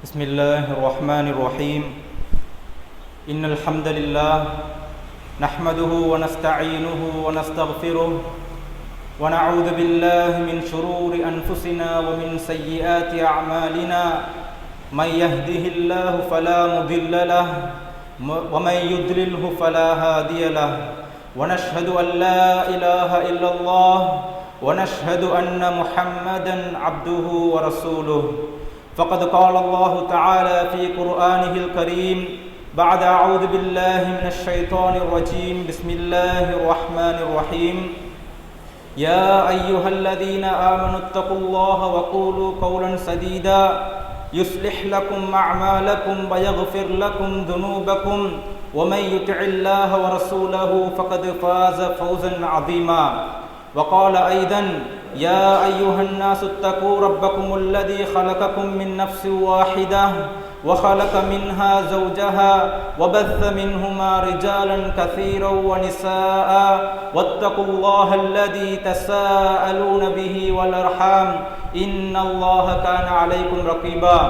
بسم الله الرحمن الرحيم إن الحمد لله نحمده ونستعينه ونستغفره ونعوذ بالله من شرور أنفسنا ومن سيئات أعمالنا من يهده الله فلا مضل له ومن يضلله فلا هادي له ونشهد أن لا إله إلا الله ونشهد أن محمدا عبده ورسوله فقد قال الله تعالى في قرآنه الكريم بعد أعوذ بالله من الشيطان الرجيم بسم الله الرحمن الرحيم يا أيها الذين آمنوا اتقوا الله وقولوا قولا سديدا يصلح لكم أعمالكم ويغفر لكم ذنوبكم ومن يطع الله ورسوله فقد فاز فوزا عظيما وقال أيضا يا أيها الناس اتقوا ربكم الذي خلقكم من نفس واحدة وخلق منها زوجها وبث منهما رجالا كثيرا ونساء واتقوا الله الذي تساءلون به والأرحام إن الله كان عليكم رقيبا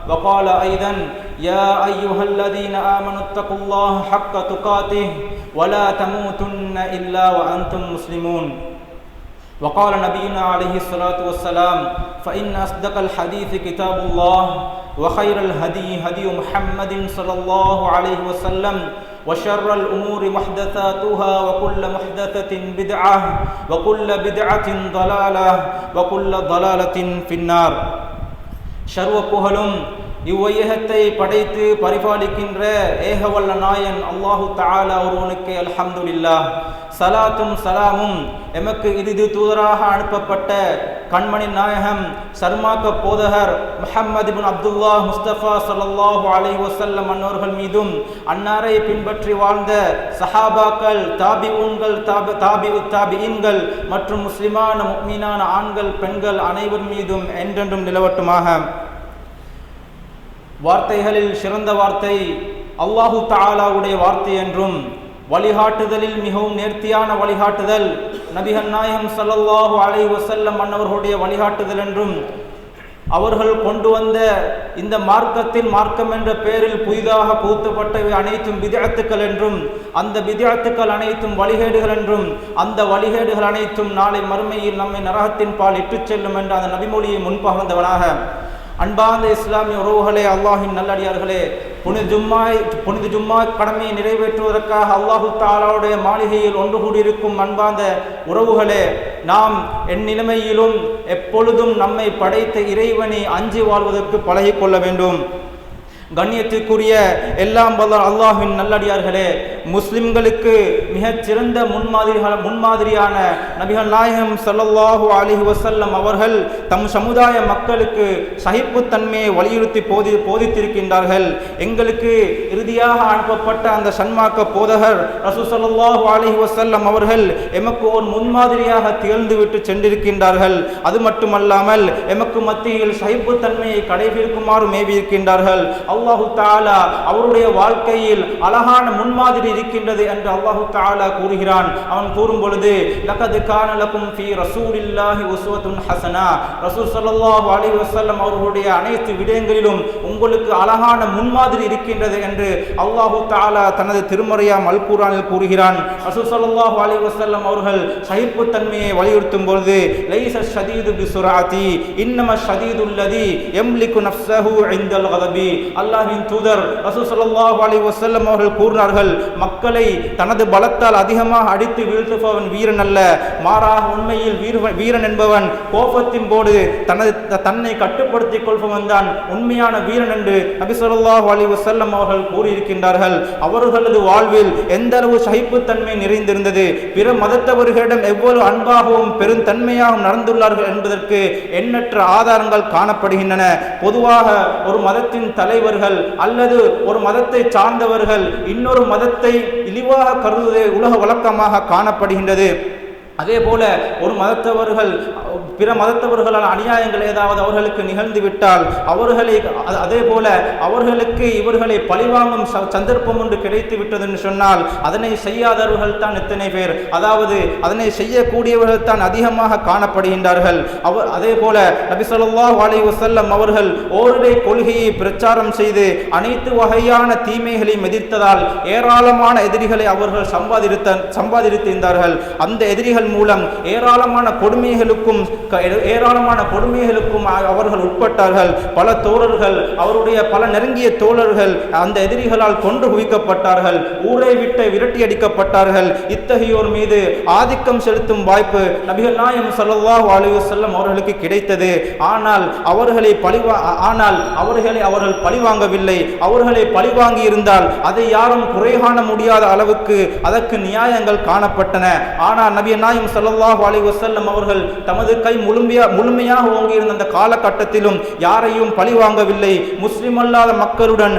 وقال أيضا يا أيها الذين آمنوا اتقوا الله حق تقاته ولا تموتن إلا وأنتم مسلمون وقال نبينا عليه الصلاة والسلام فإن أصدق الحديث كتاب الله وخير الهدي هدي محمد صلى الله عليه وسلم وشر الأمور محدثاتها وكل محدثة بدعة وكل بدعة ضلالة وكل ضلالة في النار شر புகழும் இவ்வையகத்தை படைத்து பரிபாலிக்கின்ற ஏகவல்ல நாயன் அல்லாஹு தஆலா ஒருவனுக்கு அல்ஹம்துலில்லாஹ். சலாத்தும் சலாமும் எமக்கு இறுதி தூதராக அனுப்பப்பட்ட கண்மணி நாயகம் சர்மாக்க போதகர் முஹம்மது இப்னு அப்துல்லாஹ் முஸ்தபா ஸல்லல்லாஹு அலைஹி வஸல்லம் அன்னோர்கள் மீதும் அன்னாரை பின்பற்றி வாழ்ந்த சஹாபாக்கள் தாபிஊன்கள் தாபிஈன்கள் மற்றும் முஸ்லிமான முஃமினான ஆண்கள் பெண்கள் அனைவர் மீதும் என்றென்றும் நிலவட்டுமாக. வார்த்தைகளில் சிறந்த வார்த்தை அல்லாஹு தஆலாவுடைய வார்த்தை என்றும் வழிகாட்டுதலில் மிகவும் நேர்த்தியான வழிகாட்டுதல் நபிகள் நாயகம் ஸல்லல்லாஹு அலைஹி வஸல்லம் அன்னவர்களுடைய வழிகாட்டுதல் என்றும் அவர்கள் கொண்டு வந்த இந்த மார்க்கத்தின் மார்க்கம் என்ற பெயரில் புதிதாக புகுத்தப்பட்டவை அனைத்தும் பித்அத்துக்கள் என்றும் அந்த பித்அத்துக்கள் அனைத்தும் வழிகேடுகள் என்றும் அந்த வழிகேடுகள் அனைத்தும் நாளை மறுமையில் நம்மை நரகத்தின் பால் இட்டுச் செல்லும் என்ற அந்த நபிமொழியை முன்பகர்ந்தவனாக அன்பார்ந்த இஸ்லாமிய உறவுகளே, அல்லாஹின் நல்லடியார்களே, புனித ஜும்மா கடமையை நிறைவேற்றுவதற்காக அல்லாஹு தஆலாவுடைய மாளிகையில் ஒன்று கூடியிருக்கும் அன்பார்ந்த உறவுகளே, நாம் எந்நிலைமையிலும் எப்பொழுதும் நம்மை படைத்த இறைவனை அஞ்சி வாழ்வதற்கு பழகிக்கொள்ள வேண்டும். கண்ணியத்திற்குரிய எல்லாம் வல்ல அல்லாஹ்வின் நல்லடியார்களே, முஸ்லிம்களுக்கு மிகச் சிறந்த முன்மாதிரியான நபிகள் நாயகம் ஸல்லல்லாஹு அலைஹி வஸல்லம் அவர்கள் தம் சமுதாய மக்களுக்கு சகிப்புத்தன்மையை வலியுறுத்தி போதித்திருக்கின்றார்கள். எங்களுக்கு இறுதியாக அனுப்பப்பட்ட அந்த சன்மார்க்க போதகர் ரசூல் ஸல்லல்லாஹு அலைஹி வஸல்லம் அவர்கள் எமக்கு ஒரு முன்மாதிரியாக திகழ்ந்துவிட்டு சென்றிருக்கின்றார்கள். அது மட்டுமல்லாமல் எமக்கு மத்தியில் சகிப்புத்தன்மையை கடைபிடிக்குமாறு மேவியிருக்கின்றார்கள். அல்லாஹு தஆலா அவருடைய வாழ்க்கையில் அழகான முன்மாதிரி இருக்கின்றது என்று அல்லாஹு தஆலா கூறுகிறான். அவன் கூறும் பொழுது லகத் கான லகும் ஃபீ ரசூலில்லாஹி உஸ்வத்துன் ஹஸனா, ரசூல் ஸல்லல்லாஹு அலைஹி வஸல்லம் அவர்களுடைய அனைத்து விடயங்களிலும் உங்களுக்கு அழகான முன்மாதிரி இருக்கின்றது என்று அல்லாஹு தஆலா தனது திருமறையாம் அல் குர்ஆனில் கூறுகிறான். ரசூல் ஸல்லல்லாஹு அலைஹி வஸல்லம் அவர்கள் சகிப்புத்தன்மையை வலியுறுத்தும் பொழுது லைஸ ஷதீது பிசுராதி இன்னமா ஷதீதுல் லதி யம்லிகு நஃப்ஸஹு இன்தல் கதபி. அல்லாஹ்வின் தூதர் ரசூல் ஸல்லல்லாஹு அலைஹி வஸல்லம் அவர்கள் கூறினார்கள், மக்களை தனது பலத்தால் அதிகமாக அடித்து வீழ்த்துபவன் வீரன் அல்ல, மாறாக உண்மையில் வீரன் என்பவன் கோபத்தின் போது தன்னை கட்டுப்படுத்திக் கொள்பவன் தான் உண்மையான வீரன் என்று நபி ஸல்லல்லாஹு அலைஹி வஸல்லம் அவர்கள் கூறியிருக்கின்றார்கள். அவர்களது வாழ்வில் எந்த அளவு சகிப்புத்தன்மை நிறைந்திருந்தது, பிற மதத்தவர்களிடம் எவ்வளவு அன்பாகவும் பெருந்தன்மையாகவும் நடந்துள்ளார்கள் என்பதற்கு எண்ணற்ற ஆதாரங்கள் காணப்படுகின்றன. பொதுவாக ஒரு மதத்தின் தலைவர்கள் அல்லது ஒரு மதத்தை சார்ந்தவர்கள் இன்னொரு மதத்தை இழிவாக கருதுவதே உலக வழக்கமாக காணப்படுகின்றது. அதே போல ஒரு மதத்தவர்கள் பிற மதத்தவர்களால் அநியாயங்கள் ஏதாவது அவர்களுக்கு நிகழ்ந்து விட்டால் அவர்களை அதே போல அவர்களுக்கு இவர்களை பழிவாங்கும் சந்தர்ப்பம் ஒன்று கிடைத்து விட்டது என்று சொன்னால் அதனை செய்யாதவர்கள் தான் எத்தனை பேர், அதாவது அதனை செய்யக்கூடியவர்கள் தான் அதிகமாக காணப்படுகின்றார்கள். அதே போல நபி ஸல்லல்லாஹு அலைஹி வஸல்லம் அவர்கள் ஓரிரை கொள்கையை பிரச்சாரம் செய்து அனைத்து வகையான தீமைகளையும் எதிர்த்ததால் ஏராளமான எதிரிகளை அவர்கள் சம்பாதித்திருந்தார்கள். அந்த எதிரிகள் மூலம் ஏராளமான கொடுமைகளுக்கும் அவர்கள் உட்பட்டார்கள். பல தோழர்கள், அவருடைய பல நெருங்கிய தோழர்கள் அந்த எதிரிகளால் கொண்டு குவிக்கப்பட்டார்கள், ஊரை விட்டு விரட்டி அடிக்கப்பட்டார்கள். இத்தகையோர் மீது ஆதிக்கம் செலுத்தும் வாய்ப்பு நபிகள் நாயகம் ஸல்லல்லாஹு அலைஹி வஸல்லம் அவர்களுக்கு கிடைத்தது. ஆனால் அவர்கள் பழிவாங்கவில்லை. அவர்களை பழிவாங்கி இருந்தால் அதை யாரும் குறை காண முடியாத அளவுக்கு அதற்கு நியாயங்கள் காணப்பட்டன. ஆனால் நபி நாயகம் ஸல்லல்லாஹு அலைஹி வஸல்லம் அவர்கள் தமது கை முழுமையாக ஓங்கியிருந்த அந்த காலகட்டத்திலும் யாரையும் பழிவாங்கவில்லை. முஸ்லிம் அல்லாத மக்களுடன்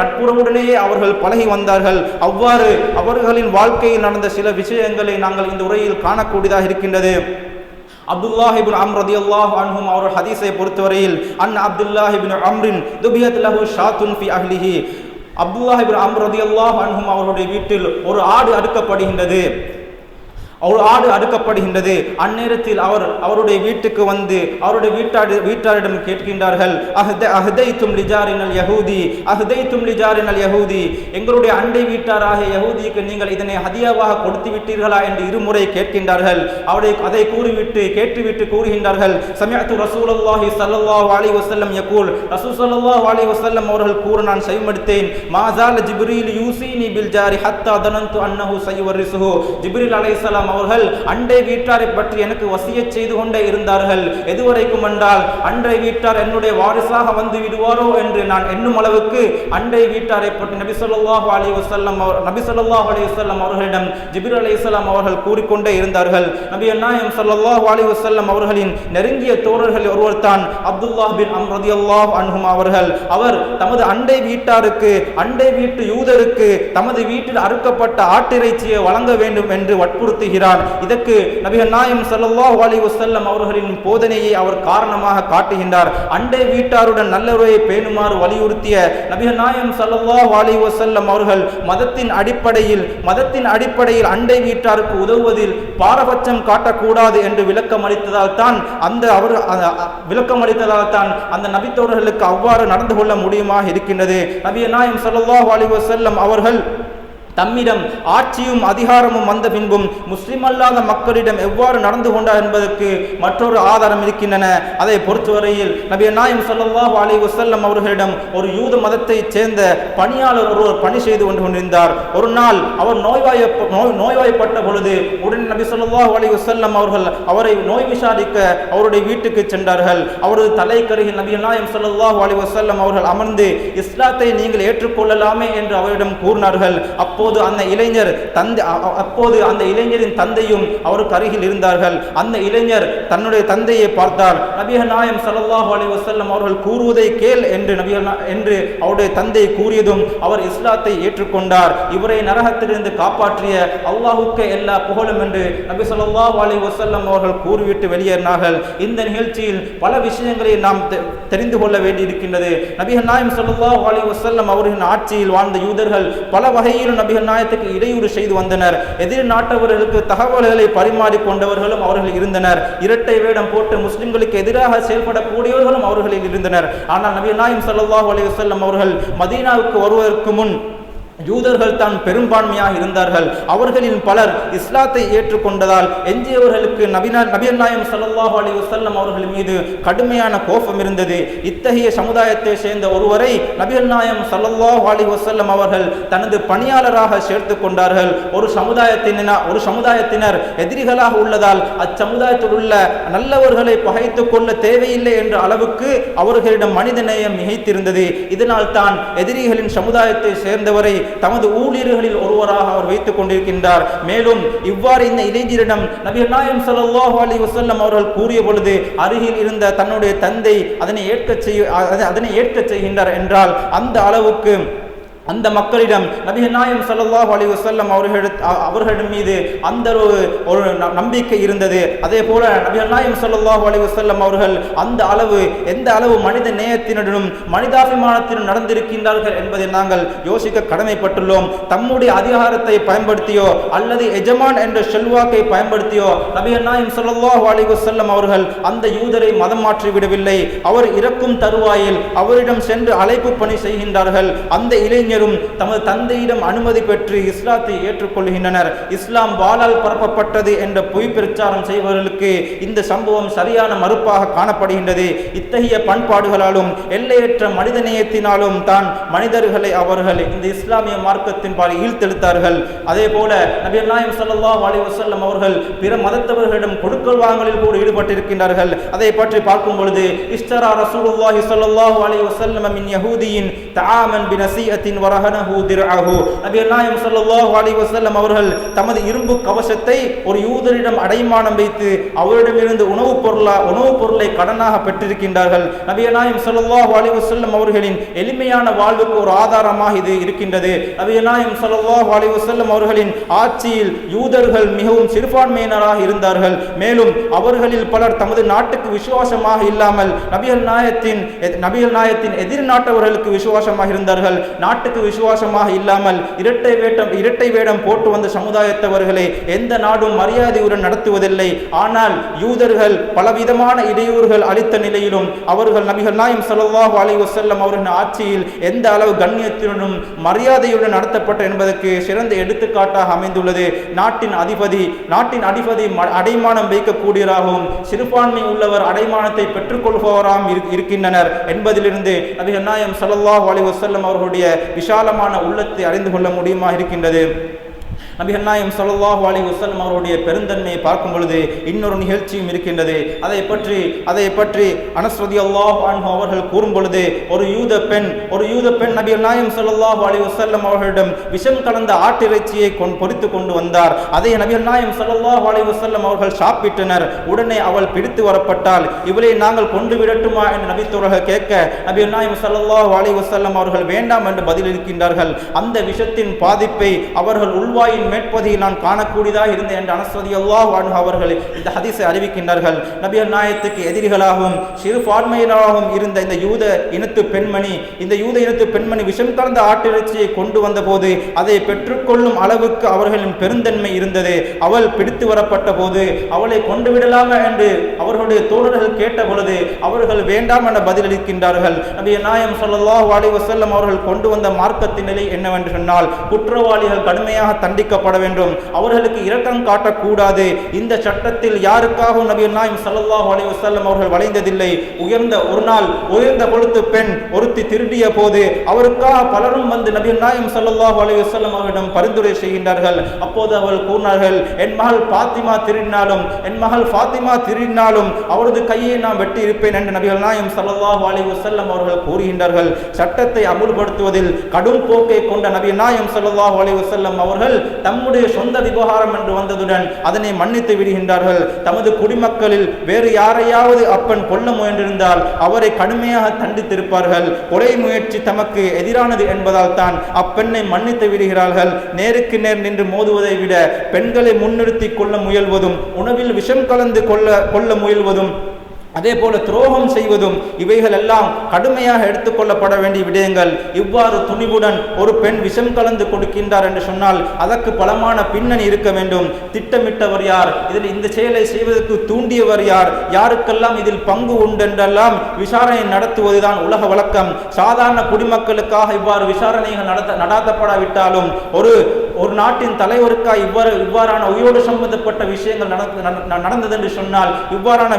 நட்புறவுடனேயே அவர்கள் பழகி வந்தார்கள். அவ்வாறு அவர்களின் வாழ்க்கையில் நடந்த சில விஷயங்களை நாங்கள் இந்த உரையில் காணக்கூடியதாக இருக்கின்றது. அப்துல்லாஹ் இப்னு அம்ர் ரலியல்லாஹு அன்ஹும் அவர்கள் ஹதீஸை பொறுத்தவரையில் அப்துல்லாஹ் இப்னு அம்ரின் துபியத் லஹு ஷாத்துன் ஃபி அஹ்லிஹி, அப்துல்லாஹ் இப்னு அம்ர் ரலியல்லாஹு அன்ஹும் அவருடைய வீட்டில் ஒரு ஆடு அடுக்கப்படுகின்றது. அந்நேரத்தில் அவருடைய வீட்டுக்கு வந்து அவருடைய வீட்டாரிடம் கேட்கின்றார்கள், அஹ்தைத்தும் லிஜாரினல் யஹூதி, எங்களுடைய அண்டை வீட்டாராக யஹூதிக்கு நீங்கள் இதனை ஹதியாவாக கொடுத்து விட்டீர்களா என்று இருமுறை கேட்கின்றார்கள். அதை கேட்டுவிட்டு கூறுகின்றார்கள், சமிஅத்து ரசூலுல்லாஹி ஸல்லல்லாஹு அலைஹி வஸல்லம் யகூல், ரசூல் ஸல்லல்லாஹு அலைஹி வஸல்லம் அவர்கள் கூற நான் செவிமடுத்தேன், மாஸால ஜிப்ரீல் யூசினி பில் ஜாரி ஹத்தா தனந்து அன்னஹு சய்வரிசுஹு, ஜிப்ரீல் அலைஹிஸ்ஸலாம் அவர்கள் அண்டை வீட்டாரை பற்றி எனக்கு வசியத் செய்து கொண்டே இருந்தார்கள். எதுவரைக்கும் என்றால் அண்டை வீட்டார் என்னுடைய வாரிசாக வந்து விடுவாரோ என்று நான் எண்ணும் அளவுக்கு அண்டை வீட்டாரை பற்றி நபி ஸல்லல்லாஹு அலைஹி வஸல்லம் அவர்களிடம் ஜிப்ரீல் அலைஹிஸ்ஸலாம் அவர்கள் கூறிக்கொண்டே இருந்தார்கள். நபி நாயகம் ஸல்லல்லாஹு அலைஹி வஸல்லம் அவர்களின் நெருங்கிய தோழர்கள் ஒருவர் தான் அப்துல்லாஹ் பின் அம்ர் ரலியல்லாஹு அன்ஹும் அவர்கள். அவர் தமது அண்டை வீட்டாருக்கு, அண்டை வீட்டு யூதருக்கு தமது வீட்டில் அறுக்கப்பட்ட ஆட்டிறைச்சியை வழங்க வேண்டும் என்று வற்புறுத்துகிறார். இதற்கு நபிகள் நாயகம் ஸல்லல்லாஹு அலைஹி வஸல்லம் அவர்களின் போதனையை அவர் காரணமாக காட்டுகின்றார். அண்டை வீட்டாருடன் நல்லுறவை பேணுமாறு வலியுறுத்திய நபிகள் நாயகம் ஸல்லல்லாஹு அலைஹி வஸல்லம் அவர்கள் மதத்தின் அடிப்படையில் அண்டை வீட்டாருக்கு உதவுவதில் பாரபட்சம் காட்டக்கூடாது என்று விளக்கம் அளித்ததால் தான் அந்த நபித்தோழர்களுக்கு அவ்வாறு நடந்து கொள்ள முடியுமாக இருக்கின்றது. நபிகள் நாயகம் ஸல்லல்லாஹு அலைஹி வஸல்லம் அவர்கள் தம்மிடம் ஆட்சியும் அதிகாரமும் வந்த பின்பும் முஸ்லிம் அல்லாத மக்களிடம் எவ்வாறு நடந்து கொண்டார் என்பதற்கு மற்றொரு ஆதாரம் இருக்கின்றன. அதை பொறுத்தவரையில் நபி நாயகம் ஸல்லல்லாஹு அலைஹி வஸல்லம் அவர்களிடம் ஒரு யூத மதத்தை சேர்ந்த பணியாளர் ஒருவர் பணி செய்து கொண்டிருந்தார். ஒரு நாள் அவர் நோய்வாய்ப்பட்ட பொழுது உடனே நபி ஸல்லல்லாஹு அலைஹி வஸல்லம் அவர்கள் அவரை நோய் விசாரிக்க அவருடைய வீட்டுக்கு சென்றார்கள். அவரது தலைக்கருகில் நபி நாயகம் ஸல்லல்லாஹு அலைஹி வஸல்லம் அவர்கள் அமர்ந்து இஸ்லாத்தை நீங்கள் ஏற்றுக்கொள்ளலாமே என்று அவரிடம் கூறினார்கள். அப்போது அந்த இளைஞரின் தந்தையும் அவருக்கு அருகில் இருந்தார்கள். அந்த இளைஞர் தன்னுடைய தந்தையை பார்த்தார். நபிகள் நாயகம் ஸல்லல்லாஹு அலைஹி வஸல்லம் அவர்கள் கூறுவதை கேள் என்று அவருடைய தந்தை கூறியதும் அவர் இஸ்லாத்தை ஏற்றுக்கொண்டார். இவரை நரகத்திலிருந்து காப்பாற்றிய அல்லாஹ்வுக்கு எல்லா புகழும் என்று நபி ஸல்லல்லாஹு அலைஹி வஸல்லம் அவர்கள் கூறிவிட்டு வெளியேறினார்கள். இந்த நிகழ்ச்சியில் பல விஷயங்களை நாம் தெரிந்து கொள்ள வேண்டியிருக்கின்றது. நபிகள் நாயகம் ஸல்லல்லாஹு அலைஹி வஸல்லம் அவர்களின் ஆட்சியில் வாழ்ந்த யூதர்கள் பல வகையிலும் நபிகள் நாயகத்துக்கு இடையூறு செய்து வந்தனர். எதிர் நாட்டவர்களுக்கு தகவல்களை பரிமாறிக் கொண்டவர்களும் அவர்கள் இருந்தனர். இரட்டை வேடம் போட்டு முஸ்லிம்களுக்கு எதிராக செயல்படக்கூடியவர்களும் அவர்களில் இருந்தனர். ஆனால் நபிகள் நாயகம் ஸல்லல்லாஹு அலைஹி வஸல்லம் அவர்கள் மதீனாவுக்கு வருவதற்கு முன் யூதர்கள் தான் பெரும்பான்மையாக இருந்தார்கள். அவர்களின் பலர் இஸ்லாத்தை ஏற்றுக்கொண்டதால் எஞ்சியவர்களுக்கு நபிகள் நாயகம் ஸல்லல்லாஹு அலைஹி வஸல்லம் அவர்கள் மீது கடுமையான கோபம் இருந்தது. இத்தகைய சமுதாயத்தை சேர்ந்த ஒருவரை நபிகள் நாயகம் ஸல்லல்லாஹு அலைஹி வஸல்லம் அவர்கள் தனது பணியாளராக சேர்த்து கொண்டார்கள். ஒரு சமுதாயத்தினர் எதிரிகளாக உள்ளதால் அச்சமுதாயத்தில் உள்ள நல்லவர்களை பகைத்துக் கொள்ள தேவையில்லை என்ற அளவுக்கு அவர்களிடம் மனித நேயம் மிகைத்திருந்தது. இதனால் தான் எதிரிகளின் சமுதாயத்தை சேர்ந்தவரை தமது ஊழியர்களில் ஒருவராக அவர் வைத்துக் கொண்டிருக்கின்றார். மேலும் இவ்வாறு இந்த இளைஞரிடம் நபிகள் நாயகம் ஸல்லல்லாஹு அலைஹி வஸல்லம் அவர்கள் கூறிய பொழுது அருகில் இருந்த தன்னுடைய தந்தை அதனை ஏற்க செய்கின்றார் என்றால் அந்த அளவுக்கு அந்த மக்களிடம் நபிகள் நாயகம் ஸல்லல்லாஹு அலைஹி வஸல்லம் அவர்களின் மீது அந்த ஒரு நம்பிக்கை இருந்தது. அதே போல நபிகள் நாயகம் ஸல்லல்லாஹு அலைஹி வஸல்லம் அவர்கள் அந்த அளவு எந்த அளவு மனித நேயத்தினுடனும் மனிதாபிமானத்தினும் நடந்திருக்கின்றார்கள் என்பதை நாங்கள் யோசிக்க கடமைப்பட்டுள்ளோம். தம்முடைய அதிகாரத்தை பயன்படுத்தியோ அல்லது எஜமான் என்ற செல்வாக்கை பயன்படுத்தியோ நபிகள் நாயகம் ஸல்லல்லாஹு அலைஹி வஸல்லம் அவர்கள் அந்த யூதரை மதம் மாற்றி விடவில்லை. அவர் இறக்கும் தருவாயில் அவரிடம் சென்று அழைப்பு பணி செய்கின்றார்கள். அந்த இளைஞர் தமது தந்தையிடம் அனுமதி பெற்று இஸ்லாத்தை ஏற்றுக்கொள்கின்றனர். இஸ்லாம் வாளால் பரப்பப்பட்டது என்ற பொய் பிரச்சாரம் செய்பவர்களுக்கு இந்த சம்பவம் சரியான மறுப்பாக காணப்படுகின்றது. இத்தகைய பண்பாடுகளாலும் எல்லையற்ற மனிதநேயத்தினாலும் தான் மனிதர்களை அவர்கள் இந்த இஸ்லாமிய மார்க்கத்தின் பால் ஈழ்த்தெடுத்தார்கள். அதே போல நபிகள் நாயகம் ஸல்லல்லாஹு அலைஹி வஸல்லம் அவர்கள் பிற மதத்தவர்களிடம் கொடுக்கல் வாங்கலில் கூட ஈடுபட்டிருக்கின்றார்கள். அதை பற்றி பார்க்கும் பொழுது இஸ்தரா ரசூலுல்லாஹி ஸல்லல்லாஹு அலைஹி வஸல்லம் மின் யஹூதியின் தஆமன் பினஸீஅத்தின் நபிகள் நாயகம் ஸல்லல்லாஹு அலைஹி வஸல்லம் அவர்கள் தமது இரும்பு கவசத்தை ஒரு யூதரிடம் அடைமானம் வைத்து அவரிடமிருந்து உணவுப் பொருளை கடனாக பெற்றிருக்கின்றார்கள். நபிகள் நாயகம் ஸல்லல்லாஹு அலைஹி வஸல்லம் அவர்களின் எளிமையான வாழ்வுக்கு ஒரு ஆதாரமாக இது இருக்கின்றது. நபிகள் நாயகம் ஸல்லல்லாஹு அலைஹி வஸல்லம் அவர்களின் ஆட்சியில் யூதர்கள் மிகவும் சிறுபான்மையினராக இருந்தார்கள். மேலும் அவர்களில் பலர் தமது நாட்டுக்கு விசுவாசமாக இல்லாமல் நபிகள் நாயகத்தின் எதிர் நாட்டவர்களுக்கு விசுவாசமாக இருந்தார்கள். நாட்டுக்கு விசுவாசமாக இல்லாமல் இரட்டை வேடம் போட்டு வந்த சமுதாயத்தவர்களை எந்த நாடும் மரியாதையுடன் நடத்துவதில்லை. ஆனால் யூதர்கள் பலவிதமான இடையூறுகள் அளித்த நிலையிலும் அவர்கள் நபிகள் நாயகம் ஸல்லல்லாஹு அலைஹி வஸல்லம் அவர்களின் ஆட்சியில் எந்த அளவு கண்ணியத்துடனும் மரியாதையுடன் நடத்தப்பட்ட என்பதற்கு சிறந்த எடுத்துக்காட்டாக அமைந்துள்ளது. நாட்டின் அதிபதி அடைமானம் வைக்கக்கூடியவராகவும் சிறுபான்மை உள்ளவர் அடைமானத்தை பெற்றுக்கொள்பவராகவும் இருக்கின்றனர் என்பதிலிருந்து நபிகள் நாயகம் ஸல்லல்லாஹு அலைஹி வஸல்லம் அவர்களுடைய விசாலமான உள்ளத்தை அறிந்து கொள்ள முடியுமா இருக்கின்றது. நபிகள் நாயகம் ஸல்லல்லாஹு அலைஹி வஸல்லம் அவருடைய பெருந்தன்மையை பார்க்கும் பொழுது இன்னொரு நிகழ்ச்சியும் இருக்கின்றது. அதை பற்றி அனஸ் ரலியல்லாஹு அன்ஹு அவர்கள் கூறும் பொழுது ஒரு யூத பெண் நபிகள் நாயகம் ஸல்லல்லாஹு அலைஹி வஸல்லம் அவர்களிடம் விஷம் கலந்த ஆட்டிறைச்சியை பொரித்து கொண்டு வந்தார். அதை நபிகள் நாயகம் ஸல்லல்லாஹு அலைஹி வஸல்லம் அவர்கள் சாப்பிட்டனர். உடனே அவள் பிடித்து வரப்பட்டால் இவளை நாங்கள் கொண்டு விடட்டுமா என்று நபித்தோழர்கள் கேட்க நபிகள் நாயகம் ஸல்லல்லாஹு அலைஹி வஸல்லம் அவர்கள் வேண்டாம் என்று பதிலளிக்கின்றார்கள். அந்த விஷத்தின் பாதிப்பை அவர்கள் உள்வாயின் மேற்பதியில் நான் காணக்கூடியதாக இருந்த என்று அனஸ் ரலியல்லாஹு அன்ஹு அவர்கள் இந்த ஹதீஸை அறிவிக்கின்றார்கள். நபிகள் நாயகத்துக்கு எதிரிகளாகவும் சிறுபான்மையினராகவும் இருந்த இந்த யூத இனத்து பெண்மணி விஷம் கலந்த ஆட்டிறைச்சியை கொண்டு வந்த போது அதை பெற்றுக்கொள்ளும் அளவுக்கு அவர்களின் பெருந்தன்மை இருந்தது. அவள் பிடித்து வரப்பட்ட போது அவளை கொண்டு விடலாமா என்று அவர்களுடைய தோழர்கள் கேட்ட பொழுது அவர்கள் வேண்டாம் என பதிலளிக்கின்றார்கள். நபிகள் நாயகம் ஸல்லல்லாஹு அலைஹி வஸல்லம் அவர்கள் கொண்டு வந்த மார்க்கத்தின் நிலை என்னவென்று சொன்னால் குற்றவாளிகள் கடுமையாக தண்டிக்கப்பட வேண்டும், அவர்களுக்கு இரக்கம் காட்டக்கூடாது. இந்த சட்டத்தில் யாருக்காகவும் நபிகள் நாயகம் ஸல்லல்லாஹு அலைஹி வஸல்லம் அவர்கள் வளைந்ததில்லை. உயர்ந்த கொழுத்து பெண் ஒருத்தி திருடிய போது அவருக்காக பலரும் வந்து நபிகள் நாயகம் ஸல்லல்லாஹு அலைஹி வஸல்லம் அவர்களிடம் பரிந்துரை செய்கின்றார்கள். அப்போது அவர்கள் கூறினார்கள், என் மகள் ஃபாத்திமா திருடினாலும் அவரது கையை நான் வெட்டி இருப்பேன் என்று நபிகள் நாயகம் ஸல்லல்லாஹு அலைஹி வஸல்லம் அவர்கள் கூறுகின்றார்கள். சட்டத்தை அமுல்படுத்துவதில் கடும் போக்கை கொண்ட நபிகள் நாயகம் ஸல்லல்லாஹு அலைஹி வஸல்லம் அவர்கள் தம்முடைய சொந்த விவகாரம் என்று வந்ததுடன் அதனை மன்னித்து விடுகின்றார்கள். தமது குடிமக்களில் வேறு யாரையாவது அப்பன் கொல்ல முயன்றிருந்தால் அவரை கடுமையாக தண்டித்திருப்பார்கள். கொலை முயற்சி தமக்கு எதிரானது என்பதால் தான் அப்பெண்ணை மன்னித்து விடுகிறார்கள். நேருக்கு நேர் நின்று மோதுவதை விட பெண்களை முன்னிறுத்தி கொள்ள முயல்வதும் உணவில் விஷம் கலந்து கொள்ள முயல்வதும் அதே போல துரோகம் செய்வதும் இவைகள் எல்லாம் கடுமையாக எடுத்துக்கொள்ளப்பட வேண்டிய விடயங்கள். இவ்வாறு துணிவுடன் ஒரு பெண் விஷம் கலந்து கொடுக்கின்றார் என்று சொன்னால் அதற்கு பலமான பின்னணி இருக்க வேண்டும். திட்டமிட்டவர் யார், இதில் இந்த செயலை செய்வதற்கு தூண்டியவர் யார், யாருக்கெல்லாம் இதில் பங்கு உண்டென்றெல்லாம் விசாரணை நடத்துவதுதான் உலக வழக்கம். சாதாரண குடிமக்களுக்காக இவ்வாறு விசாரணைகள் நடாத்தப்படாவிட்டாலும் ஒரு நாட்டின் தலைவருக்காக இவ்வாறான உயிரோடு சம்பந்தப்பட்ட விஷயங்கள் நடந்தது என்று சொன்னால் இவ்வாறான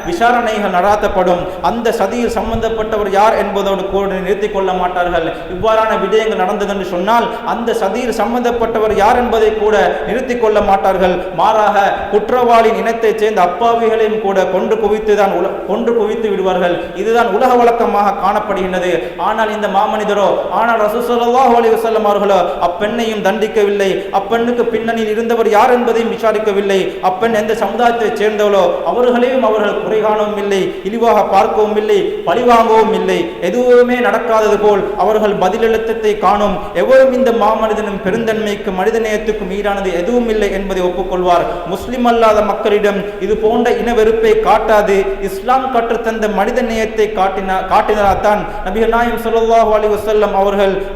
விசாரணைகள் நடாத்தப்படும். அந்த சதியில் சம்பந்தப்பட்டவர் யார் என்பதோடு கூட நிறுத்திக் கொள்ள மாட்டார்கள். இவ்வாறான விடயங்கள் நடந்தது என்று சொன்னால் அந்த சதியில் சம்பந்தப்பட்டவர் யார் என்பதை கூட நிறுத்திக் கொள்ள மாட்டார்கள். மாறாக குற்றவாளியின் இனத்தைச் சேர்ந்த அப்பாவிகளையும் கூட கொன்று குவித்து விடுவார்கள். இதுதான் உலக வழக்கமாக காணப்படுகின்றது. ஆனால் இந்த மாமனிதரோ, ஆனால் ரசூல் ஸல்லல்லாஹு அலைஹி வஸல்லம் அவர்களோ அப்பெண்ணையும் தண்டிக்கவில்லை. அப்பெண்ணுக்கு பின்னணியில் இருந்தவர் யார் என்பதையும் விசாரிக்கவில்லை. அப்பெண் எந்த சமுதாயத்தை சேர்ந்தவளோ அவர்களையும் அவர்கள் குறை காணவும் இல்லை, இழிவாக பார்க்கவும் இல்லை, பழிவாங்கவும் இல்லை. எதுவுமே நடக்காதது போல் அவர்கள் பதிலளித்ததை காணும். எவரும் இந்த மாமனிதனும் பெருந்தன்மைக்கும் மனிதநேயத்துக்கும் ஈடானது எதுவும் இல்லை என்பதை ஒப்புக்கொள்வார். முஸ்லிம் அல்லாத மக்களிடம் இது போன்ற இனவெறுப்பை காட்டாது இஸ்லாம் கற்றுத்தந்த மனித நேயத்தை காட்டினால்தான் நபிகள் நாயகம் ஸல்லல்லாஹு அலைஹி வஸல்லம்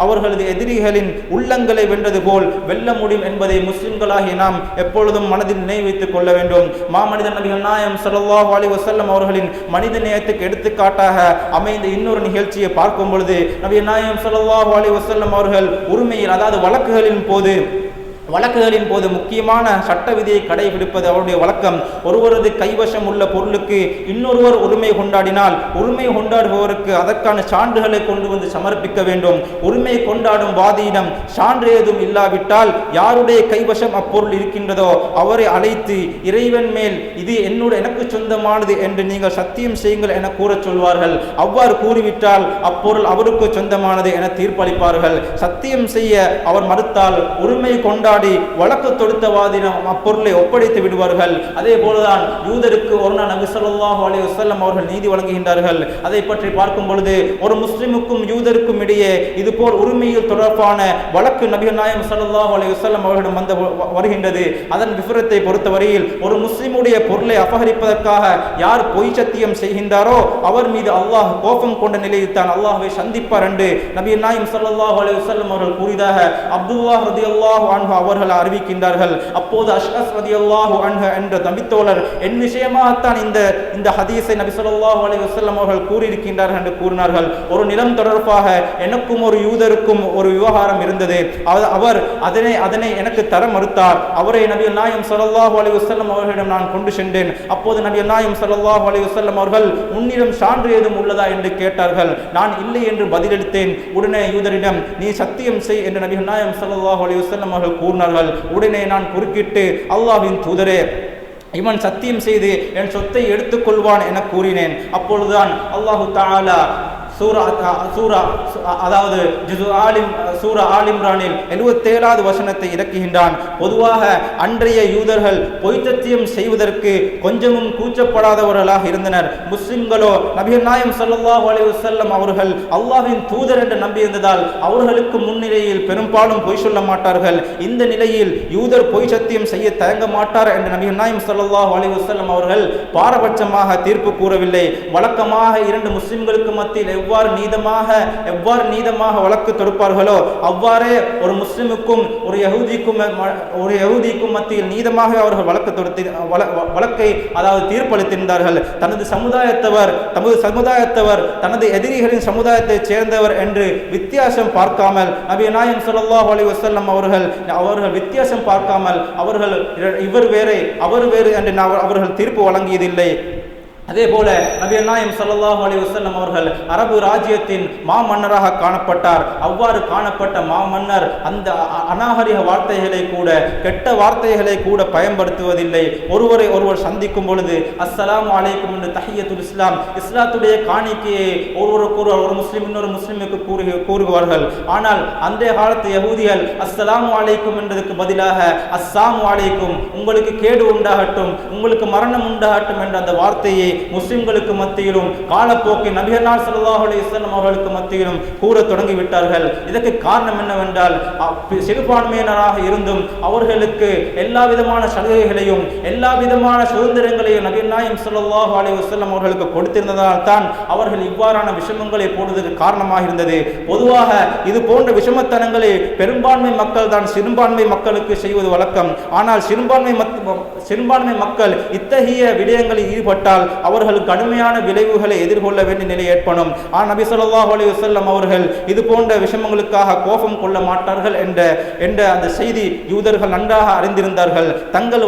அவர்களது எதிரிகளின் உள்ளங்களை வென்றது போல் வெல்ல முடியும் என்பதை முஸ்லிம்களாகிய நாம் எப்பொழுதும் மனதில் நினைவைத்துக் கொள்ள வேண்டும். மாமனிதன் நபிகள் நாயகம் ஸல்லல்லாஹு அலைஹி வஸல்லம் அவர்களின் மனித நேயத்துக்கு எடுத்துக்காட்டாக அமைந்த இன்னொரு நிகழ்ச்சியை பார்க்கும் பொழுது நபிகள் நாயகம் ஸல்லல்லாஹு அலைஹி வஸல்லம் அவர்கள் உரிமையில், அதாவது வழக்குகளின் போது முக்கியமான சட்ட விதியை கடைபிடிப்பது அவருடைய வழக்கம். ஒருவரது கைவசம் உள்ள பொருளுக்கு இன்னொருவர் உரிமை கொண்டாடினால் உரிமை கொண்டாடுபவருக்கு அதற்கான சான்றுகளை கொண்டு வந்து சமர்ப்பிக்க வேண்டும். உரிமை கொண்டாடும் வாதியிடம் சான்று ஏதும் இல்லாவிட்டால் யாருடைய கைவசம் அப்பொருள் இருக்கின்றதோ அவரை அழைத்து இறைவன் மேல் இது எனக்கு சொந்தமானது என்று நீங்கள் சத்தியம் செய்யுங்கள் என கூறச் சொல்வார்கள். அவ்வாறு கூறிவிட்டால் அப்பொருள் அவருக்கு சொந்தமானது என தீர்ப்பளிப்பார்கள். சத்தியம் செய்ய அவர் மறுத்தால் உரிமை கொண்டாடி வழக்கு தொடுத்தவாதிடம் அப்பொருளை ஒப்படைத்து விடுவார்கள். அதே போலதான் யூதருக்கு ஒரு நாள் நபி ஸல்லல்லாஹு அலைஹி வஸல்லம் அவர்கள் நீதி வழங்குகின்றார்கள். அதை பற்றி பார்க்கும் பொழுது ஒரு முஸ்லிமுக்கும் யூதருக்கும் இடையே இதுபோல் உரிமையில் தொடர்பான வழக்கு நபிகள் நாயகம் ஸல்லல்லாஹு அலைஹி வஸல்லம் அவர்களிடம் வருகின்றது. அதன் விவரத்தை பொறுத்தவரையில் ஒரு முஸ்லிமுடைய பொருளை அபகரிப்பதற்காக யார் பொய் சத்தியம் செய்கின்றாரோ அவர் மீது அல்லாஹ் கோபம் கொண்ட நிலையில் தான் அல்லாஹ்வை சந்திப்பார் என்று நபிகள் நாயகம் ஸல்லல்லாஹு அலைஹி வஸல்லம் அவர்கள் கூறியதாக அப்துல்லாஹ் ரலியல்லாஹு அன்ஹு அவர்கள் அறிவிக்கின்றார்கள். அப்போது அஷ்அஸ் ரலியல்லாஹு அன்ஹு என்ற தம்பித்தோழர் என் விஷயமாகத்தான் இந்த ஹதீஸை நபி ஸல்லல்லாஹு அலைஹி வஸல்லம் அவர்கள் கூறியிருக்கின்றார்கள் என்று கூறினார்கள். ஒரு நிலம் தொடர்பாக எனக்கும் ஒரு யூதருக்கும் ஒரு விவகாரம் இருந்தது. அவர் அதனை எனக்கு தர மறுத்தார். அவரை நபிகள் நாயகம் ஸல்லல்லாஹு அலைஹி வஸல்லம் அவர்களிடம் நான் கொண்டு சென்றேன். அப்போது நபிகள் நாயகம் ஸல்லல்லாஹு அலைஹி வஸல்லம் அவர்கள் உன்னிடம் சான்று ஏதும் உள்ளதா என்று கேட்டார்கள். நான் இல்லை என்று பதிலளித்தேன். உடனே யூதரிடம் நீ சத்தியம் செய் என்று நபிகள் நாயகம் ஸல்லல்லாஹு அலைஹி வஸல்லம் அவர்கள் கூறினார்கள். உடனே நான் குறுக்கிட்டு அல்லாஹ்வின் தூதரே, இவன் சத்தியம் செய்து என் சொத்தை எடுத்துக்கொள்வான் என கூறினேன். அப்பொழுதுதான் அல்லாஹு தஆலா அதாவது சூரா ஆல் இம்ரானில் 77வது வசனத்தை இறக்குகின்றான். பொதுவாக அன்றைய யூதர்கள் பொய்த்தத்தியம் செய்வதற்கு கொஞ்சமும் கூச்சப்படாதவர்களாக இருந்தனர். முஸ்லிம்களோ நபிகள் நாயகம் ஸல்லல்லாஹு அலைஹி வஸல்லம் அவர்கள் அல்லாஹ்வின் தூதர் என்று நம்பியிருந்ததால் அவர்களுக்கு முன்னிலையில் பெரும்பாலும் பொய் சொல்ல மாட்டார்கள். இந்த நிலையில் யூதர் பொய் சத்தியம் செய்ய தயங்க மாட்டார் என்று நபிகள் நாயகம் ஸல்லல்லாஹு அலைஹி வஸல்லம் அவர்கள் பாரபட்சமாக தீர்ப்பு கூறவில்லை. வழக்கமாக இரண்டு முஸ்லிம்களுக்கு மத்தியில் எவ்வாறு நீதமாக வழக்கு தொடுப்பார்களோ அவ்வாறே ஒரு முஸ்லிமுக்கும் ஒரு யஹூதிக்கும் மத்தியில் நீதமாக அவர்கள் வழக்கை அதாவது தீர்ப்பளித்திருந்தார்கள். தனது சமுதாயத்தவர் தனது எதிரிகளின் சமுதாயத்தைச் சேர்ந்தவர் என்று வித்தியாசம் பார்க்காமல் நபிகள் நாயகம் ஸல்லல்லாஹு அலைஹி வஸல்லம் அவர்கள் வித்தியாசம் பார்க்காமல் அவர்கள் இவர் வேறு அவர் வேறு என்று அவர்கள் தீர்ப்பு வழங்கியதில்லை. அதே போல நபிகள் நாயகம் ஸல்லல்லாஹு அலைஹி வஸல்லம் அவர்கள் அரபு ராஜ்யத்தின் மாமன்னராக காணப்பட்டார். அவ்வாறு காணப்பட்ட மாமன்னர் அந்த அநாகரிக வார்த்தைகளை கூட, கெட்ட வார்த்தைகளை கூட பயன்படுத்துவதில்லை. ஒருவர் சந்திக்கும் பொழுது அஸ்ஸலாமு அலைக்கும் என்று தஹியத்துல் இஸ்லாத்துடைய காணிக்கையை ஒரு முஸ்லிம் இன்னொரு முஸ்லிமுக்கு கூறுவார்கள். ஆனால் அன்றைய காலத்து யஹூதிகள் அஸ்ஸலாமு அலைக்கும் என்றதுக்கு பதிலாக அஸ்ஸாமு அலைக்கும், உங்களுக்கு கேடு உண்டாகட்டும், உங்களுக்கு மரணம் உண்டாகட்டும் என்ற அந்த வார்த்தையை முஸ்லிம்களுக்கு மத்தியிலும் காலப்போக்கில் நபிகள் ஸல்லல்லாஹு அலைஹி வஸல்லம் அவர்களுக்கு மத்தியிலும் கூற தொடங்கிவிட்டார்கள். இதற்கு காரணம் என்னவென்றால் சிறுபான்மையினராக இருந்தும் அவர்களுக்கு எல்லா விதமான சலுகைகளையும் எல்லா விதமான சுதந்திரங்களையும் நபிகள் நாயகம் ஸல்லல்லாஹு அலைஹி வஸல்லம் அவர்களுக்கு கொடுத்திருந்ததால் தான் அவர்கள் இவ்வாறான விஷமங்களை போடுவதற்கு காரணமாக இருந்தது. பொதுவாக இது போன்ற விஷமத்தனங்களை பெரும்பான்மை மக்கள் தான் சிறுபான்மை மக்களுக்கு செய்வது வழக்கம். ஆனால் சிறுபான்மை மக்கள் இத்தகைய விடயங்களில் ஈடுபட்டால் அவர்கள் கடுமையான விளைவுகளை எதிர்கொள்ள வேண்டிய நிலை ஏற்படும். ஆனால் நபி ஸல்லல்லாஹு அலைஹி வஸல்லம் அவர்கள் இது போன்ற விஷயங்களுக்காக கோபம் கொள்ள மாட்டார்கள் என்ற அந்த செய்தி யூதர்கள் நன்றாக அறிந்திருந்தார்கள். தங்கள்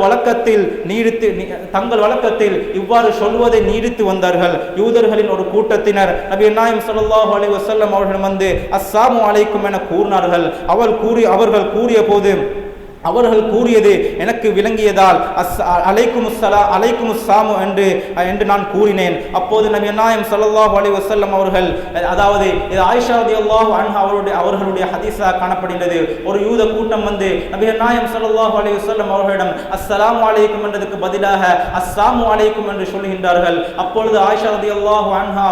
வழக்கத்தில் இவ்வாறு சொல்வதை நீடித்து வந்தார்கள். யூதர்களின் ஒரு கூட்டத்தினர் நபி நாயகம் ஸல்லல்லாஹு அலைஹி வஸல்லம் அவர்களிடம் வந்து அஸ்ஸலாமு அலைக்கும் என கூறினார்கள். அவர்கள் கூறிய போது அவர்கள் கூறியது எனக்கு விளங்கியதால் அலைக்குமுஸ்ஸாமு என்று நான் கூறினேன். அப்போது நபி நாயகம் ஸல்லல்லாஹு அலைஹி வஸல்லம் அவர்கள், அதாவது இது ஆயிஷா ரலியல்லாஹு அன்ஹா அவர்களுடைய ஹதீஸா காணப்படுகிறது. ஒரு யூத கூட்டம் வந்து நபி நாயகம் ஸல்லல்லாஹு அலைஹி வஸல்லம் அவர்களிடம் அஸ்ஸலாமு அலைக்கும் என்றதுக்கு பதிலாக அஸ்ஸாமு அலைக்கும் என்று சொல்கின்றார்கள். அப்பொழுது ஆயிஷா ரலியல்லாஹு அன்ஹா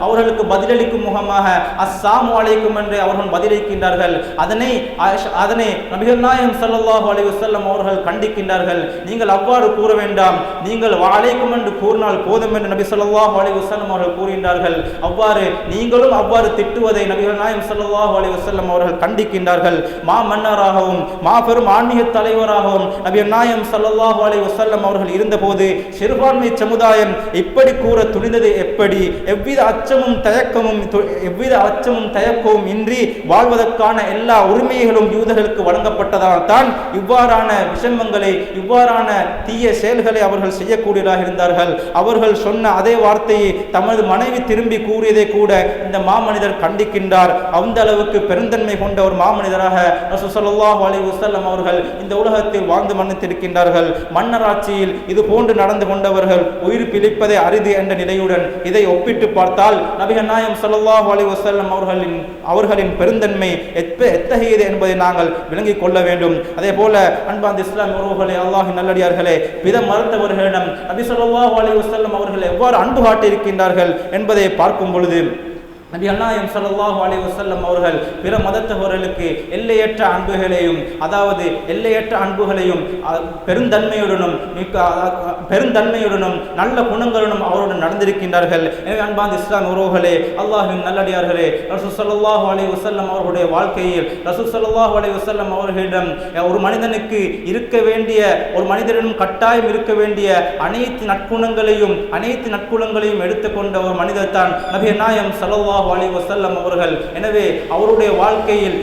அவர்களுக்கு பதிலளிக்கும் முகமாக அஸ்ஸாமு அலைக்கும் என்று அவர்கள் பதிலளிக்கின்றார்கள். அதனை நபிகள் நாயகம் ஸல்லல்லாஹு அலைஹி வஸல்லம் அவர்கள் கண்டிக்கின்றார்கள். நீங்கள் அவ்வாறு கூற வேண்டாம், நீங்கள் வஅலைக்கும் என்று கூறினால் போதும் என்று நபி ஸல்லல்லாஹு அலைஹி வஸல்லம் அவர்கள் கூறுகின்றார்கள். அவ்வாறு நீங்களும் அவ்வாறு திட்டுவதை நபிகள் நாயகம் ஸல்லல்லாஹு அலைஹி வஸல்லம் அவர்கள் கண்டிக்கின்றார்கள். மன்னராகவும் பெரும் ஆன்மீக தலைவராகவும் நபிகள் நாயகம் ஸல்லல்லாஹு அலைஹி வஸல்லம் அவர்கள் இருந்தபோது சிறுபான்மை சமுதாயம் இப்படி கூற துணிந்தது எப்படி? எவ்வித அச்சமும் தயக்கமும் இன்றி வாழ்வதற்கான எல்லா உரிமைகளும் யூதர்களுக்கு வழங்கப்பட்டதால் தான் இவ்வாறான விஷமங்களை, இவ்வாறான தீய செயல்களை அவர்கள் செய்யக்கூடியதாக இருந்தார்கள். அவர்கள் சொன்ன அதே வார்த்தையை தமது மனைவி திரும்பி கூறியதை கூட இந்த மாமனிதர் கண்டிக்கின்றார். அந்த அளவுக்கு பெருந்தன்மை கொண்ட ஒரு மாமனிதராக ரசூல் ஸல்லல்லாஹு அலைஹி வஸல்லம் அவர்கள் இந்த உலகத்தில் வாழ்ந்து மன்னித்திருக்கின்றார்கள். மன்னராட்சியில் இது போன்று நடந்து கொண்டவர்கள் உயிர் பிழைப்பதை அரிது என்ற நிலையுடன் இதை ஒப்பிட்டு பார்த்தால் நபிகள் நாயகம் ஸல்லல்லாஹு அலைஹி வஸல்லம் அவர்களின் பெருந்தன்மை எத்தகையது என்பதை நாங்கள் விளங்கிக் கொள்ள வேண்டும். அதே போல அன்பார்ந்த இஸ்லாமிய உறவுகளே, அல்லாஹ்வின் நல்லடியார்களே, பிற மறுத்தவர்களிடம் நபி ஸல்லல்லாஹு அலைஹி வஸல்லம் அவர்கள் எவ்வாறு அன்பு காட்டியிருக்கின்றார்கள் என்பதை பார்க்கும் பொழுது நபி நாயகம் ஸல்லல்லாஹு அலைஹி வஸல்லம் அவர்கள் பிற மதத்தவர்களுக்கு எல்லையற்ற அன்புகளையும், அதாவது எல்லையற்ற அன்புகளையும் பெருந்தன்மையுடனும் நல்ல குணங்களுடனும் அவருடன் நடந்திருக்கின்றார்கள். எனவே அன்பார்ந்த இஸ்லாமிய உறவுகளே, அல்லாஹ்வின் நல்லடியார்களே, ரசூல் ஸல்லல்லாஹு அலைஹி வஸல்லம் அவர்களுடைய வாழ்க்கையில் ரசூல் ஸல்லல்லாஹு அலைஹி வஸல்லம் அவர்களிடம் ஒரு மனிதரிடம் கட்டாயம் இருக்க வேண்டிய அனைத்து நற்குணங்களையும் எடுத்துக்கொண்ட ஒரு மனிதர் தான் நபி நாயகம் ஸல்லல்லாஹு அலைஹி வஸல்லம் அவர்கள். எனவே அவருடைய வாழ்க்கையில்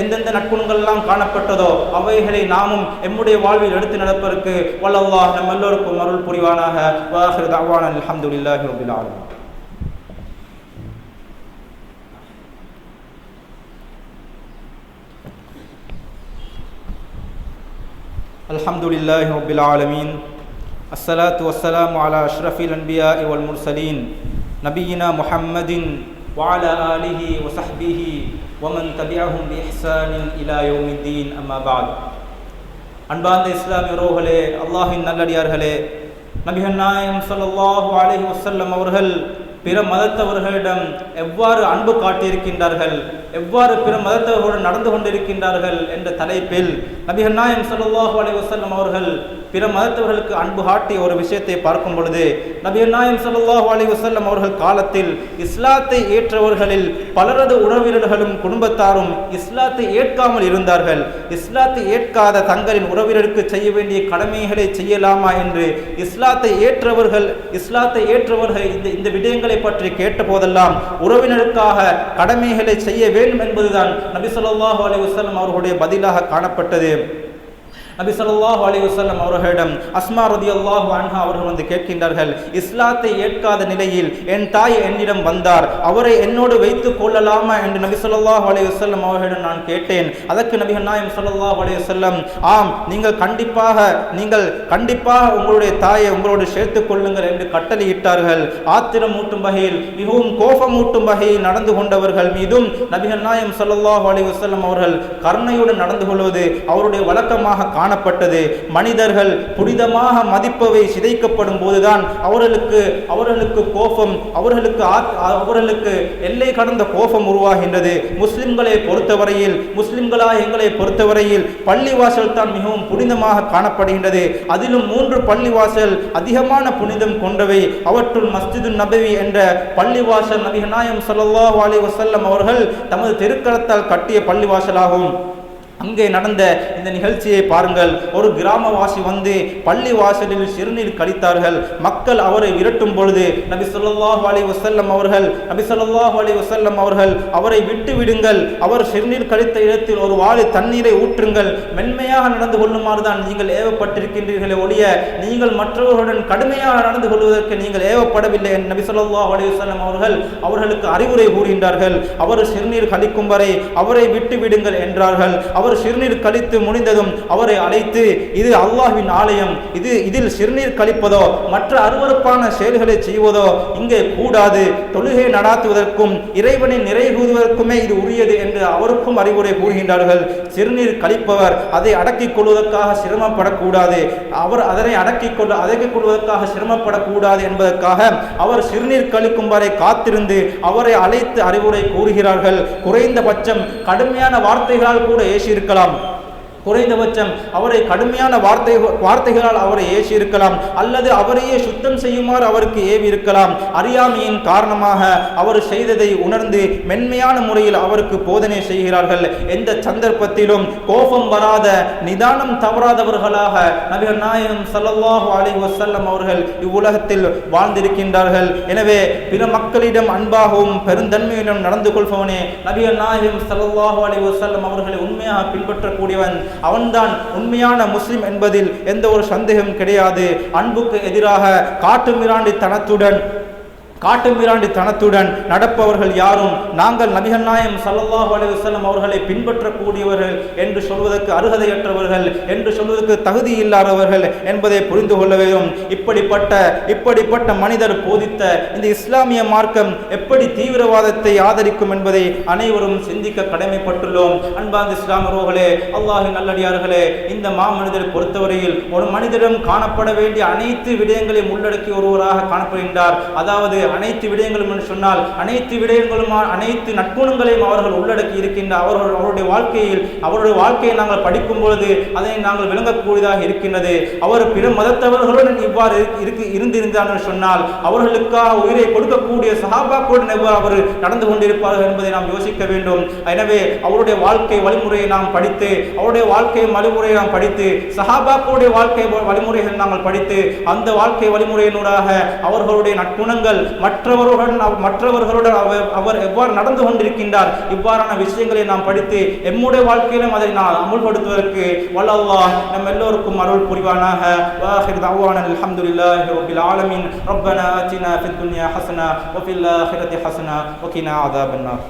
எந்தெந்த நற்குணங்கள் எல்லாம் காணப்பட்டதோ அவைகளை நாமும் எம்முடைய வாழ்வில் எடுத்து நடப்பதற்கு வல்லல்லாஹ் நம் எல்லோருக்கும் அருள் புரிவானாக. வஆகிரு தஅவானா அல்ஹம்துலில்லாஹி ரப்பில் ஆலமீன். அல்ஹம்துலில்லாஹி ரப்பில் ஆலமீன். அஸ்ஸலாத்து வஸ்ஸலாமு அலா அஷ்ரஃபில் அன்பியா வல் முர்சலீன் நபியினா முஹம்மதின் وعلى آله وصحبه ومن تبعهم بإحسان إلى يوم الدين أما بعد. அன்பார்ந்த இஸ்லாமிய உறவுகளே, அல்லாஹ்வின் நல்லடியார்களே, நபிகள் நாயகம் ஸல்லல்லாஹு அலைஹி வஸல்லம் அவர்கள் பிற மதத்தவர்களிடம் எவ்வாறு அன்பு காட்டியிருக்கின்றார்கள், எவ்வாறு பிற மதத்தவர்களுடன் நடந்து கொண்டிருக்கின்றார்கள் என்ற தலைப்பில் நபிகள் நாயகம் ஸல்லல்லாஹு அலைஹி வஸல்லம் அவர்கள் பிற மதத்தவர்களுக்கு அன்பு காட்டிய ஒரு விஷயத்தை பார்க்கும் பொழுது, நபிகள் நாயகம் ஸல்லல்லாஹு அலைஹி வஸல்லம் அவர்கள் காலத்தில் இஸ்லாத்தை ஏற்றவர்களில் பலரது உறவினர்களும் குடும்பத்தாரும் இஸ்லாத்தை ஏற்காமல் இருந்தார்கள். இஸ்லாத்தை ஏற்காத தங்களின் உறவினருக்கு செய்ய வேண்டிய கடமைகளை செய்யலாமா என்று இஸ்லாத்தை ஏற்றவர்கள் இந்த விடயங்களை பற்றி கேட்ட போதெல்லாம் உறவினருக்காக கடமைகளை செய்ய வேண்டும் என்பதுதான் நபி ஸல்லல்லாஹு அலைஹி வஸல்லம் அவர்களுடைய பதிலாக காணப்பட்டது. நபி ஸல்லல்லாஹு அலைஹி வஸல்லம் அவர்களிடம் அஸ்மா ரலியல்லாஹு அன்ஹா அவர்கள் வந்து கேட்கின்றார்கள், இஸ்லாத்தை ஏற்காத நிலையில் என் தாய் என்னிடம் வந்தார், அவரை என்னோடு வைத்துக் கொள்ளலாமா என்று நபி ஸல்லல்லாஹு அலைஹி வஸல்லம் அவர்களிடம் நான் கேட்டேன். அதற்கு நபிகள் நாயகம் ஸல்லல்லாஹு அலைஹி வஸல்லம், ஆம், நீங்கள் கண்டிப்பாக உங்களுடைய தாயை உங்களோடு சேர்த்துக் கொள்ளுங்கள் என்று கட்டளையிட்டார்கள். ஆத்திரமூட்டும் வகையில், மிகவும் கோபமூட்டும் வகையில் நடந்து கொண்டவர்கள் மீதும் நபிகள் நாயகம் ஸல்லல்லாஹு அலைஹி வஸல்லம் அவர்கள் கருணையுடன் நடந்து கொள்வது அவருடைய வழக்கமாக காணப்பட்டது. மனிதர்கள் புனிதமாக மதிப்பவை சிதைக்கப்படும் போதுதான் அவர்களுக்கு கோபம், அவர்களுக்கு எல்லை கடந்த கோபம் உருவாகின்றது. எங்களை பொறுத்தவரையில் பள்ளிவாசல் தான் மிகவும் புனிதமாக காணப்படுகின்றது. அதிலும் 3 பள்ளிவாசல் அதிகமான புனிதம் கொண்டவை. அவற்றுள் மஸ்ஜிது நபவி என்ற பள்ளிவாசல் நபிகள் நாயகம் ஸல்லல்லாஹு அலைஹி வஸல்லம் அவர்கள் தமது திருக்கரத்தால் கட்டிய பள்ளிவாசலாகும். அங்கே நடந்த இந்த நிகழ்ச்சியை பாருங்கள். ஒரு கிராமவாசி வந்து பள்ளி வாசலில் சிறுநீர் கழித்தார்கள். மக்கள் அவரை விரட்டும் பொழுது நபி ஸல்லல்லாஹு அலைஹி வஸல்லம் அவர்கள் அவரை விட்டு விடுங்கள், அவர் சிறுநீர் கழித்த இடத்தில் ஒரு வாளி தண்ணீரை ஊற்றுங்கள், மென்மையாக நடந்து கொள்ளுமாறு தான் நீங்கள் ஏவப்பட்டிருக்கின்றீர்களே ஒழிய நீங்கள் மற்றவர்களுடன் கடுமையாக நடந்து கொள்வதற்கு நீங்கள் ஏவப்படவில்லை என்று நபி ஸல்லல்லாஹு அலைஹி வஸல்லம் அவர்களுக்கு அறிவுரை கூறுகின்றார்கள். அவர் சிறுநீர் கழிக்கும் வரை அவரை விட்டு விடுங்கள் என்றார்கள். அவர் சிறுநீர் கழித்து முடிந்ததும் அவரை அழைத்து, இது அல்லாஹ்வின் ஆலயம், இதில் சிறுநீர் கழிப்பதோ மற்ற அருவருப்பான செயல்களை செய்வதோ இங்கே கூடாது, தொழுகை நடாத்துவதற்கும் இறைவனை நிறைவேறுவதற்குமே இது உரியது என்று அவருக்கும் அறிவுரை கூறுகின்றார்கள். சிறுநீர் கழிப்பவர் அதை அடக்கிக் கொள்வதற்காக சிரமப்படக்கூடாது, அவர் அதனை அடக்கிக் கொள்வதற்காக சிரமப்படக்கூடாது என்பதற்காக அவர் சிறுநீர் கழிக்கும் வரை காத்திருந்து அவரை அழைத்து அறிவுரை கூறுகிறார்கள். குறைந்தபட்சம் கடுமையான வார்த்தைகளால் கூட ஏசியிருக்கலாம், குறைந்தபட்சம் அவரை கடுமையான வார்த்தைகளால் அவரை ஏசி இருக்கலாம், அல்லது அவரையே சுத்தம் செய்யுமாறு அவருக்கு ஏவி இருக்கலாம். அறியாமையின் காரணமாக அவர் செய்ததை உணர்ந்து மென்மையான முறையில் அவருக்கு போதனை செய்கிறார்கள். எந்த சந்தர்ப்பத்திலும் கோபம் வராத, நிதானம் தவறாதவர்களாக நபிகள் நாயகம் ஸல்லல்லாஹு அலைஹி வஸல்லம் அவர்கள் இவ்வுலகத்தில் வாழ்ந்திருக்கின்றார்கள். எனவே பிற மக்களிடம் அன்பாகவும் பெருந்தன்மையிடம் நடந்து கொள்பவனே நபிகள் நாயகம் ஸல்லல்லாஹு அலைஹி வஸல்லம் அவர்களை உண்மையாக பின்பற்றக்கூடியவன், அவன்தான் உண்மையான முஸ்லிம் என்பதில் எந்த ஒரு சந்தேகம் கிடையாது. அன்புக்கு எதிராக காட்டுமிராண்டித்தனத்துடன் நடப்பவர்கள் யாரும் நாங்கள் நபிகள் நாயகம் ஸல்லல்லாஹு அலைஹி வஸல்லம் அவர்களை பின்பற்றக்கூடியவர்கள் என்று சொல்வதற்கு அருகதையற்றவர்கள், என்று சொல்வதற்கு தகுதி இல்லாதவர்கள் என்பதை புரிந்து கொள்ள வேண்டும். இப்படிப்பட்ட மனிதர் போதித்த இந்த இஸ்லாமிய மார்க்கம் எப்படி தீவிரவாதத்தை ஆதரிக்கும் என்பதை அனைவரும் சிந்திக்க கடமைப்பட்டுள்ளோம். அன்பார்ந்த இஸ்லாமியர்களே, அல்லாஹ்வின் நல்லடியார்களே, இந்த மாமனிதர் பொறுத்தவரையில் ஒரு மனிதரிடம் காணப்பட வேண்டிய அனைத்து விடயங்களையும் உள்ளடக்கி ஒருவராக காணப்படுகின்றார். அதாவது அனைத்து விடயங்களும் என்று சொன்னால் அனைத்து விடயங்களும் அனைத்து நற்குணங்களையும் அவர்கள் உள்ளடக்கி இருக்கின்ற அவருடைய வாழ்க்கையை நாங்கள் படிக்கும் பொழுது அதை நாங்கள் விளங்கக்கூடியதாக இருக்கின்றது. அவர் பிற மதத்தவர்களுடன் இவ்வாறு இருந்திருந்தார் என்று சொன்னால் அவர்களுக்காக உயிரை கொடுக்கக்கூடிய சஹாபாக்களுடன் எவ்வாறு அவர் நடந்து கொண்டிருப்பார்கள் என்பதை நாம் யோசிக்க வேண்டும். எனவே அவருடைய வாழ்க்கை வழிமுறையை நாம் படித்து, சஹாபாக்களுடைய வாழ்க்கை வழிமுறைகள் நாங்கள் படித்து, அந்த வாழ்க்கை வழிமுறையினூடாக அவர்களுடைய நற்குணங்கள் மற்றவர்களுடன் அவர் எவ்வாறு நடந்து கொண்டிருக்கின்றார், இவ்வாறான விஷயங்களை நாம் படித்து எம்முடைய வாழ்க்கையிலும் அதை நாம் அமுல்படுத்துவதற்கு வல்ல அல்லாஹ் நம் எல்லோருக்கும் அருள் புரிவானாக. வாஹிர் தஅவானா அல்ஹம்துலில்லாஹி ரப்பில் ஆலமீன். ரப்பனா ஆத்தினா ஃபித் துன்யா ஹஸனா வ ஃபில் ஆখিরাতি ஹஸனா வ கினா அஸாபன்னார்.